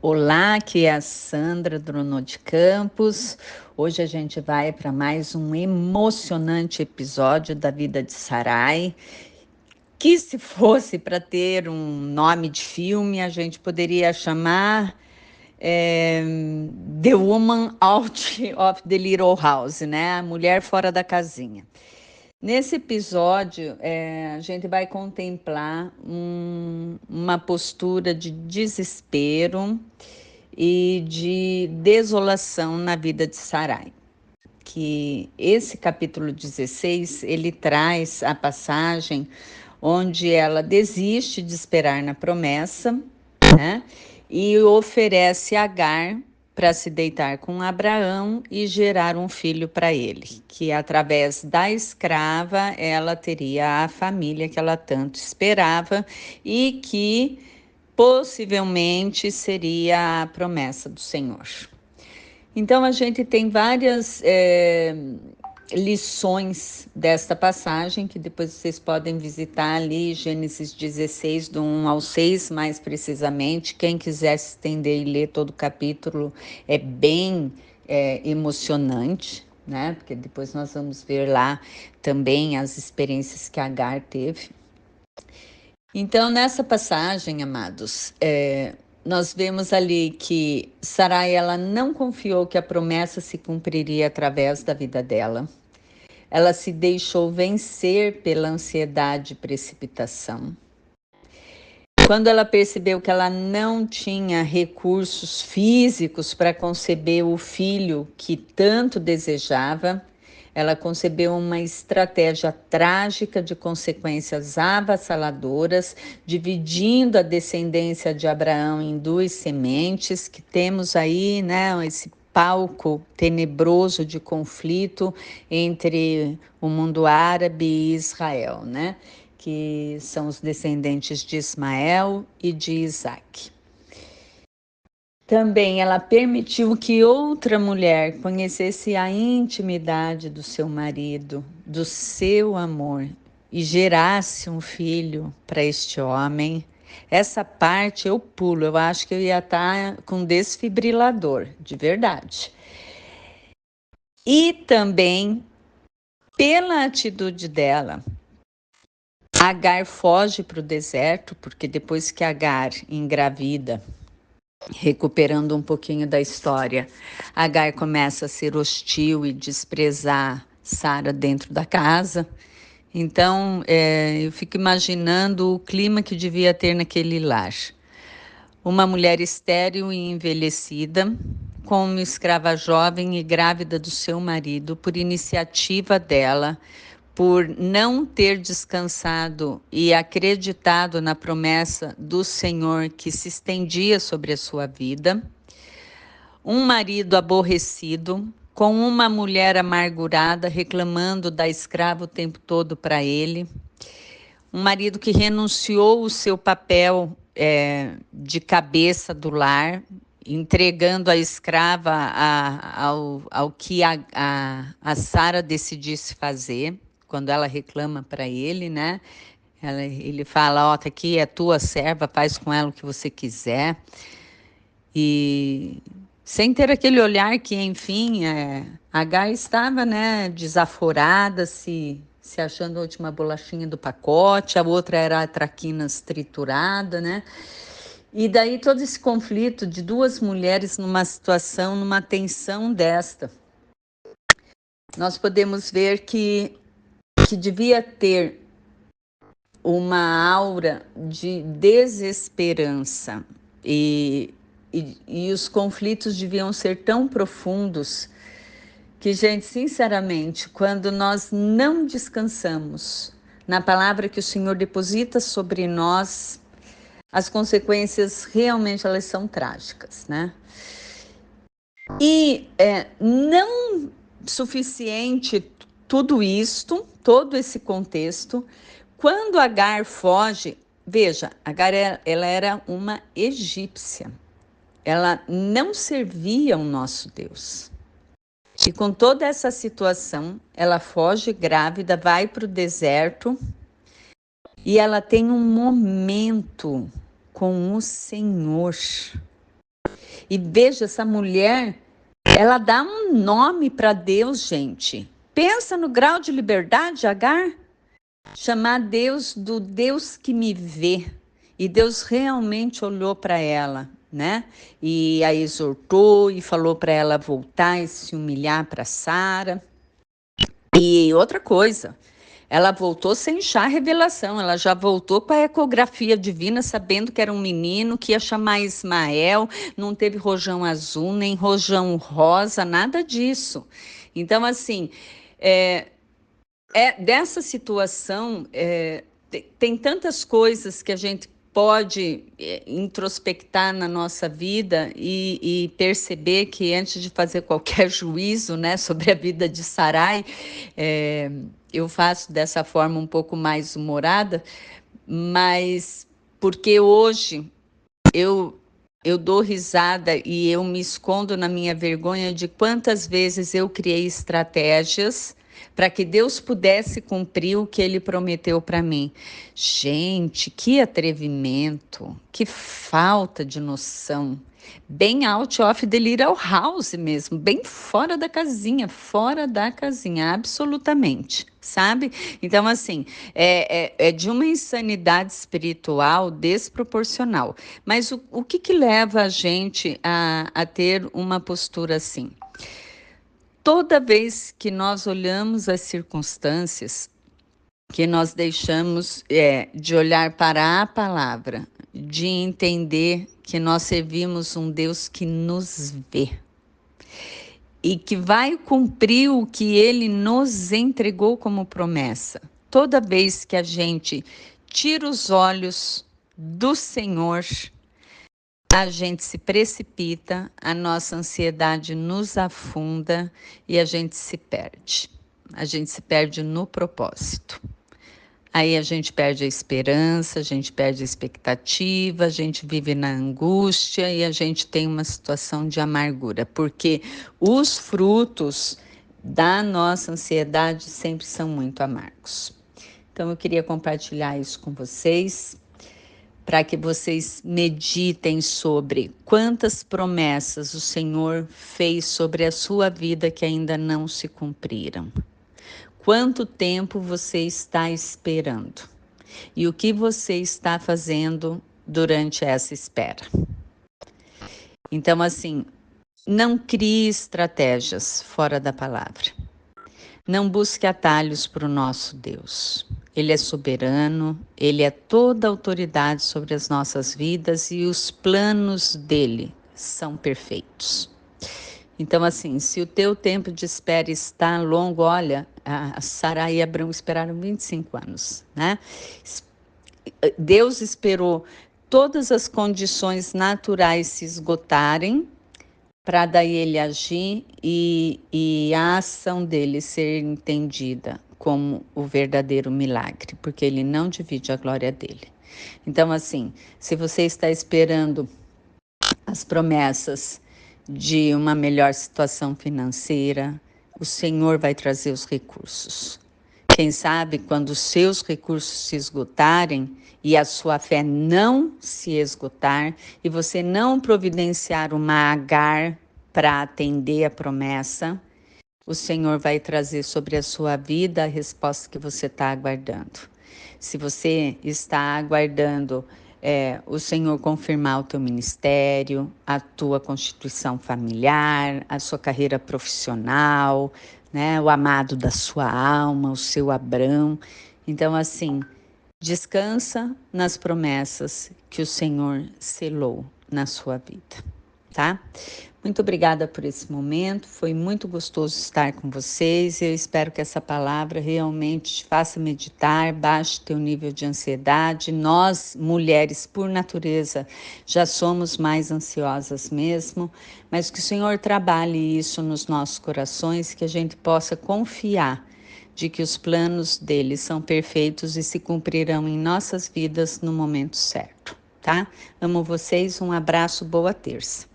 Olá, aqui é a Sandra Druno de Campos. Hoje a gente vai para mais um emocionante episódio da vida de Sarai, que se fosse para ter um nome de filme, a gente poderia chamar é, The Woman Out of the Little House, né? A mulher fora da casinha. Nesse episódio, a gente vai contemplar uma postura de desespero e de desolação na vida de Sarai. Que esse capítulo 16, ele traz a passagem onde ela desiste de esperar na promessa, né? E oferece Agar para se deitar com Abraão e gerar um filho para ele, que através da escrava ela teria a família que ela tanto esperava e que possivelmente seria a promessa do Senhor. Então a gente tem várias lições desta passagem, que depois vocês podem visitar ali, Gênesis 16, do 1 ao 6, mais precisamente. Quem quiser se estender e ler todo o capítulo é bem emocionante, né? Porque depois nós vamos ver lá também as experiências que Agar teve. Então, nessa passagem, amados, nós vemos ali que Sarai, ela não confiou que a promessa se cumpriria através da vida dela. Ela se deixou vencer pela ansiedade e precipitação. Quando ela percebeu que ela não tinha recursos físicos para conceber o filho que tanto desejava, ela concebeu uma estratégia trágica de consequências avassaladoras, dividindo a descendência de Abraão em duas sementes, que temos aí, né, esse palco tenebroso de conflito entre o mundo árabe e Israel, né? Que são os descendentes de Ismael e de Isaac. Também ela permitiu que outra mulher conhecesse a intimidade do seu marido, do seu amor, e gerasse um filho para este homem. Essa parte eu pulo, eu acho que eu ia estar com desfibrilador, de verdade. E também, pela atitude dela, Agar foge para o deserto, porque depois que Agar engravida, recuperando um pouquinho da história, Agar começa a ser hostil e desprezar Sara dentro da casa. Então, eu fico imaginando o clima que devia ter naquele lar. Uma mulher estéril e envelhecida, com uma escrava jovem e grávida do seu marido, por iniciativa dela, por não ter descansado e acreditado na promessa do Senhor que se estendia sobre a sua vida, um marido aborrecido, com uma mulher amargurada reclamando da escrava o tempo todo para ele, um marido que renunciou o seu papel de cabeça do lar, entregando a escrava ao que a Sara decidisse fazer, quando ela reclama para ele, né? Ele fala, ó, tá aqui, é tua serva, faz com ela o que você quiser. E sem ter aquele olhar que, enfim, Agar estava, né, desaforada, se achando a última bolachinha do pacote, a outra era a traquinas triturada, né? E daí todo esse conflito de duas mulheres numa situação, numa tensão desta. Nós podemos ver que devia ter uma aura de desesperança e os conflitos deviam ser tão profundos que, gente, sinceramente, quando nós não descansamos na palavra que o Senhor deposita sobre nós, as consequências realmente elas são trágicas, né? E não suficiente tudo isto, todo esse contexto, quando Agar foge, veja, Agar ela era uma egípcia, ela não servia ao nosso Deus. E com toda essa situação, ela foge grávida, vai para o deserto e ela tem um momento com o Senhor. E veja, essa mulher, ela dá um nome para Deus, gente. Pensa no grau de liberdade, Agar. Chamar Deus do Deus que me vê. E Deus realmente olhou para ela, né? E a exortou e falou para ela voltar e se humilhar para Sara. E outra coisa, ela voltou sem achar revelação, ela já voltou com a ecografia divina, sabendo que era um menino, que ia chamar Ismael, não teve rojão azul, nem rojão rosa, nada disso. Então, assim, é, dessa situação, tem tantas coisas que a gente pode introspectar na nossa vida e perceber que antes de fazer qualquer juízo, né, sobre a vida de Sarai, eu faço dessa forma um pouco mais humorada, mas porque hoje eu eu dou risada e eu me escondo na minha vergonha de quantas vezes eu criei estratégias para que Deus pudesse cumprir o que ele prometeu para mim. Gente, que atrevimento, que falta de noção. Bem out of the little house mesmo, bem fora da casinha, absolutamente, sabe? Então, assim, é de uma insanidade espiritual desproporcional. Mas o que que leva a gente a ter uma postura assim? Toda vez que nós olhamos as circunstâncias, que nós deixamos de olhar para a palavra, de entender que nós servimos um Deus que nos vê e que vai cumprir o que ele nos entregou como promessa. Toda vez que a gente tira os olhos do Senhor, a gente se precipita, a nossa ansiedade nos afunda e a gente se perde. A gente se perde no propósito. Aí a gente perde a esperança, a gente perde a expectativa, a gente vive na angústia e a gente tem uma situação de amargura, porque os frutos da nossa ansiedade sempre são muito amargos. Então eu queria compartilhar isso com vocês, para que vocês meditem sobre quantas promessas o Senhor fez sobre a sua vida que ainda não se cumpriram. Quanto tempo você está esperando? E o que você está fazendo durante essa espera? Então, assim, não crie estratégias fora da palavra. Não busque atalhos para o nosso Deus. Ele é soberano, ele é toda a autoridade sobre as nossas vidas e os planos dele são perfeitos. Então, assim, se o teu tempo de espera está longo, olha, a Sara e Abraão esperaram 25 anos, né? Deus esperou todas as condições naturais se esgotarem para daí ele agir e a ação dele ser entendida como o verdadeiro milagre, porque ele não divide a glória dele. Então, assim, se você está esperando as promessas de uma melhor situação financeira, o Senhor vai trazer os recursos. Quem sabe quando os seus recursos se esgotarem e a sua fé não se esgotar e você não providenciar uma Agar para atender a promessa, o Senhor vai trazer sobre a sua vida a resposta que você está aguardando. Se você está aguardando o Senhor confirmar o teu ministério, a tua constituição familiar, a sua carreira profissional, né, o amado da sua alma, o seu Abrão. Então, assim, descansa nas promessas que o Senhor selou na sua vida, tá? Muito obrigada por esse momento, foi muito gostoso estar com vocês. Eu espero que essa palavra realmente te faça meditar, baixe teu nível de ansiedade. Nós, mulheres, por natureza, já somos mais ansiosas mesmo, mas que o Senhor trabalhe isso nos nossos corações, que a gente possa confiar de que os planos dele são perfeitos e se cumprirão em nossas vidas no momento certo, tá? Amo vocês, um abraço, boa terça.